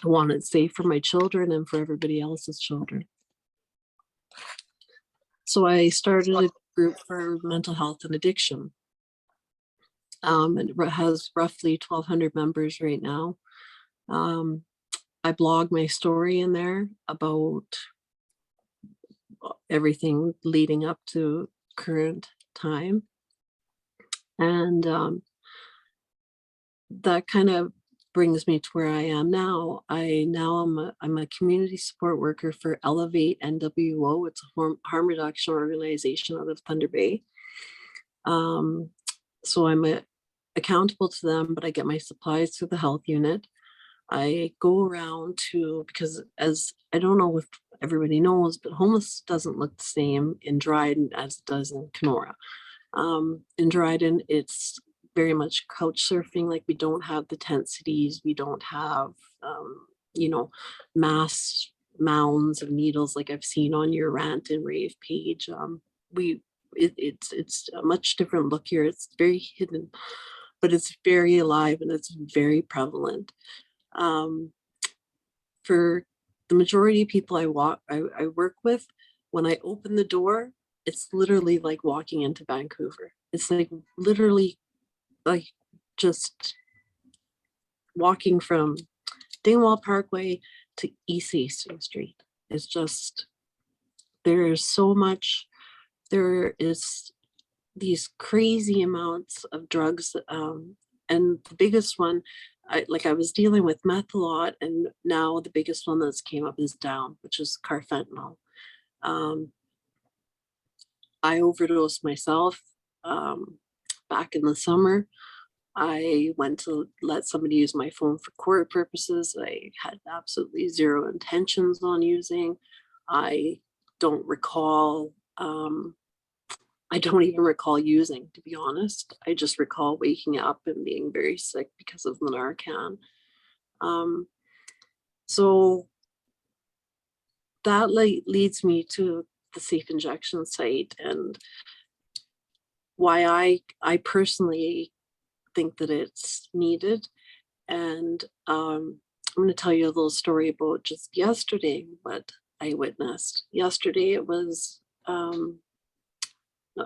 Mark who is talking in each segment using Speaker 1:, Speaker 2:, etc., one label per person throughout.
Speaker 1: I want it safe for my children and for everybody else's children. So I started a group for mental health and addiction. And it has roughly 1,200 members right now. I blog my story in there about everything leading up to current time. And that kind of brings me to where I am now. I'm a community support worker for Elevate NWO. It's a harm reduction organization out of Thunder Bay. So I'm accountable to them, but I get my supplies through the health unit. I go around because as I don't know if everybody knows, but homeless doesn't look the same in Dryden as it does in Kenora. In Dryden, it's very much couch surfing. Like, we don't have the tent cities. We don't have, mass mounds of needles like I've seen on your rant and rave page. It's a much different look here. It's very hidden, but it's very alive and it's very prevalent. For the majority of people I work with, when I open the door, it's literally like walking into Vancouver. It's like literally like just walking from Dingwall Parkway to East Eastern Street. It's just, there is these crazy amounts of drugs. And the biggest one, I was dealing with meth a lot, and now the biggest one that's came up is down, which is carfentanil. I overdosed myself back in the summer. I went to let somebody use my phone for court purposes. I had absolutely zero intentions on using. I don't recall, I don't even recall using, to be honest. I just recall waking up and being very sick because of the Narcan. So that leads me to the safe injection site, and why I personally think that it's needed. And I'm going to tell you a little story about just yesterday, what I witnessed. Yesterday it was, or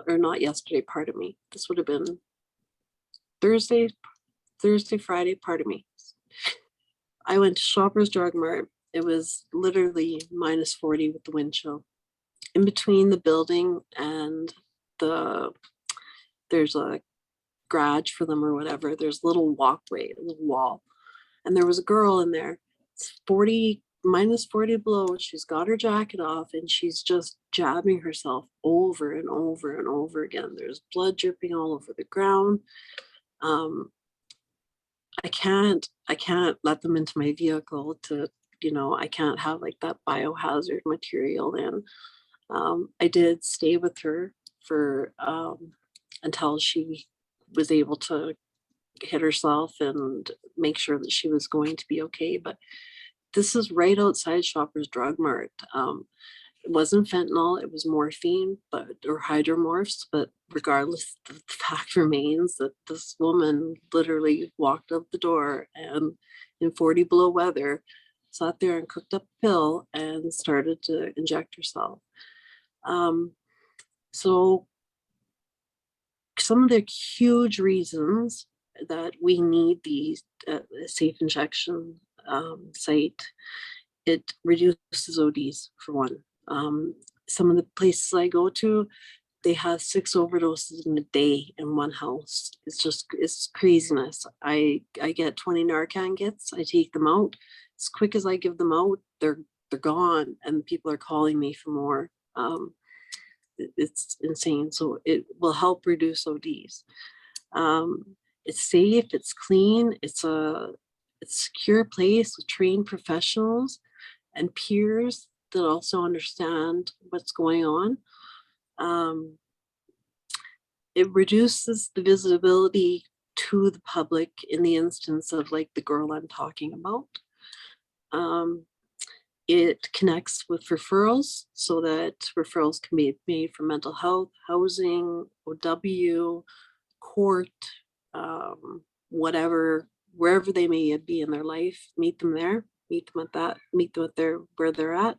Speaker 1: not yesterday, pardon me. This would have been Thursday, Friday, pardon me. I went to Shoppers Drug Mart. It was literally minus 40 with the wind chill. In between the building and there's a garage for them or whatever, there's a little walkway, a little wall. And there was a girl in there. It's minus 40 below. She's got her jacket off and she's just jabbing herself over and over and over again. There's blood dripping all over the ground. I can't let them into my vehicle to, I can't have like that biohazard material in. I did stay with her for until she was able to hit herself and make sure that she was going to be okay. But this is right outside Shoppers Drug Mart. It wasn't fentanyl, it was morphine, or hydromorphs. But regardless, the fact remains that this woman literally walked out the door and in 40 below weather sat there and cooked up a pill and started to inject herself. So some of the huge reasons that we need the safe injection site, it reduces ODs for one. Some of the places I go to, they have 6 overdoses in a day in one house. It's craziness. I get 20 Narcan kits. I take them out. As quick as I give them out, they're gone, and people are calling me for more. It's insane. So it will help reduce ODs. It's safe, it's clean, it's a secure place with trained professionals and peers that also understand what's going on. It reduces the visibility to the public in the instance of like the girl I'm talking about. It connects with referrals so that referrals can be made for mental health, housing, OW, court, whatever, wherever they may be in their life, meet them there. meet them at where they're at.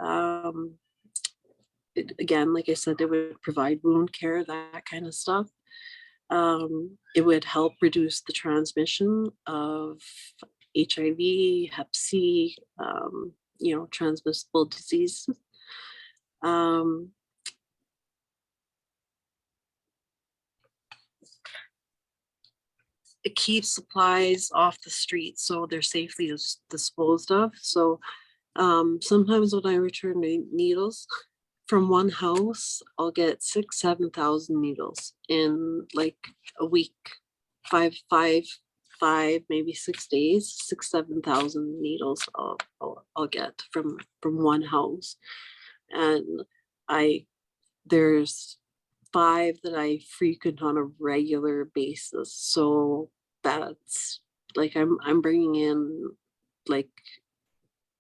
Speaker 1: Um, Again, like I said, it would provide wound care, that kind of stuff. It would help reduce the transmission of HIV, Hep C, transmissible diseases. Um, it keeps supplies off the street so they're safely disposed of. So sometimes when I return needles from one house, I'll get 7,000 needles in like a week, five, maybe 6 days, 7,000 needles I'll get from one house. And I there's 5 that I frequent on a regular basis. So that's like I'm bringing in like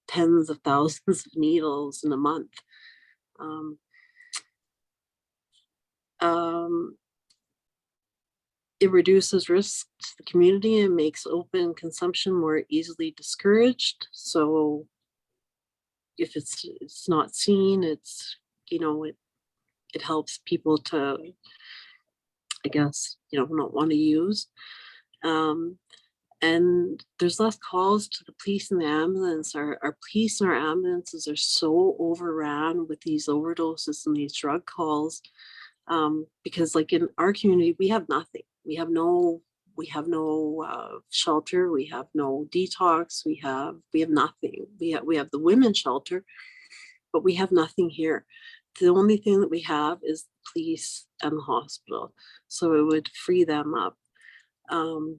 Speaker 1: tens of thousands of needles in a month. Um, um, it reduces risk to the community and makes open consumption more easily discouraged. So if it's not seen, it helps people to, I guess, not want to use. Um, and there's less calls to the police and the ambulance. Our police and our ambulances are so overran with these overdoses and these drug calls, because like in our community we have nothing. We have no shelter, we have no detox, we have nothing. We have the women's shelter, but we have nothing here. The only thing that we have is the police and the hospital, so it would free them up. um,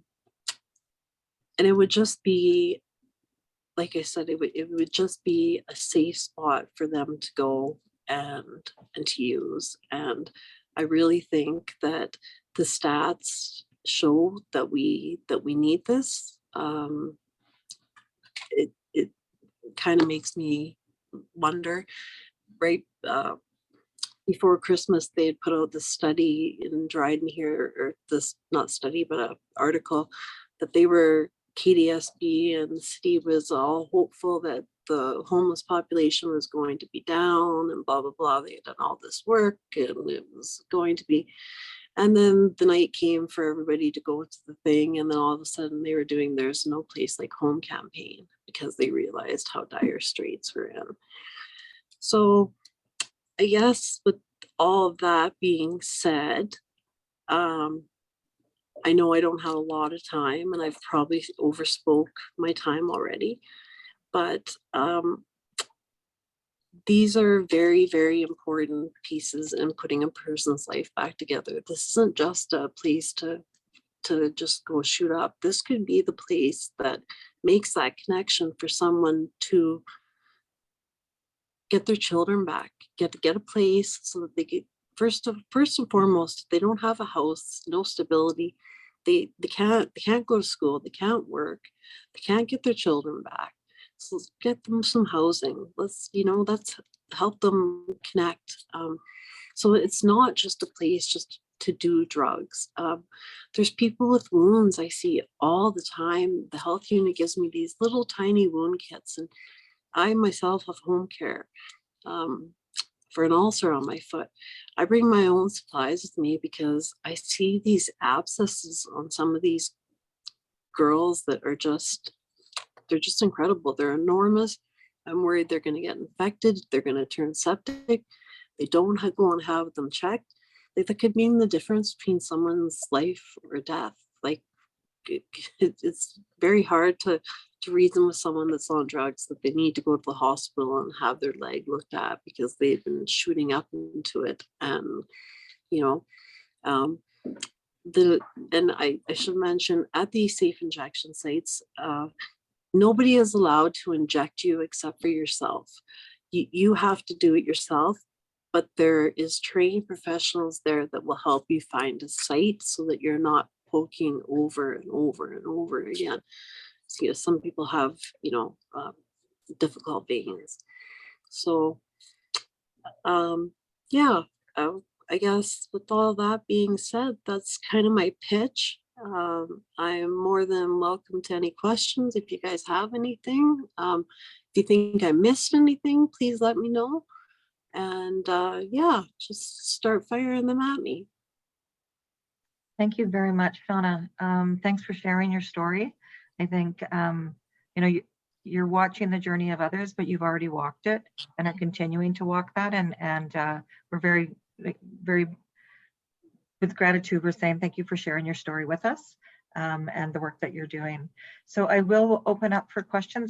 Speaker 1: and it would just be, like I said, it would just be a safe spot for them to go and to use. And I really think that the stats show that we need this. It kind of makes me wonder, right? Before Christmas, they had put out this study in Dryden here, or this, not study, but a article that they were, KDSB and the city was all hopeful that the homeless population was going to be down and blah, blah, blah. They had done all this work and it was going to be. And then the night came for everybody to go to the thing. And then all of a sudden they were doing There's No Place Like Home campaign because they realized how dire straits we're in. So I guess with all of that being said, um, I know I don't have a lot of time and I've probably overspoke my time already, but these are very, very important pieces in putting a person's life back together. This isn't just a place to just go shoot up. This could be the place that makes that connection for someone to get their children back, get a place so that they get, first and foremost, they don't have a house, no stability. They can't go to school, they can't work, they can't get their children back. So let's get them some housing. Let's help them connect. So it's not just a place just to do drugs. There's people with wounds I see all the time. The health unit gives me these little tiny wound kits, and I myself have home care um, for an ulcer on my foot. I bring my own supplies with me because I see these abscesses on some of these girls that they're just incredible. They're enormous. I'm worried they're going to get infected. They're going to turn septic. They don't go and have them checked. Like, that could mean the difference between someone's life or death. Like, it's very hard to reason with someone that's on drugs that they need to go to the hospital and have their leg looked at because they've been shooting up into it. And you know um, I should mention, at these safe injection sites, nobody is allowed to inject you except for yourself. You have to do it yourself, but there is trained professionals there that will help you find a site so that you're not poking over and over and over again. So, some people have, difficult veins. So, yeah, uh, I guess with all that being said, that's kind of my pitch. I'm more than welcome to any questions if you guys have anything. If you think I missed anything, please let me know. And yeah, just start firing them at me.
Speaker 2: Thank you very much, Shawna. Thanks for sharing your story. I think, you know, you're watching the journey of others, but you've already walked it and are continuing to walk that. And we're very, very, with gratitude, we're saying thank you for sharing your story with us, and the work that you're doing. So I will open up for questions.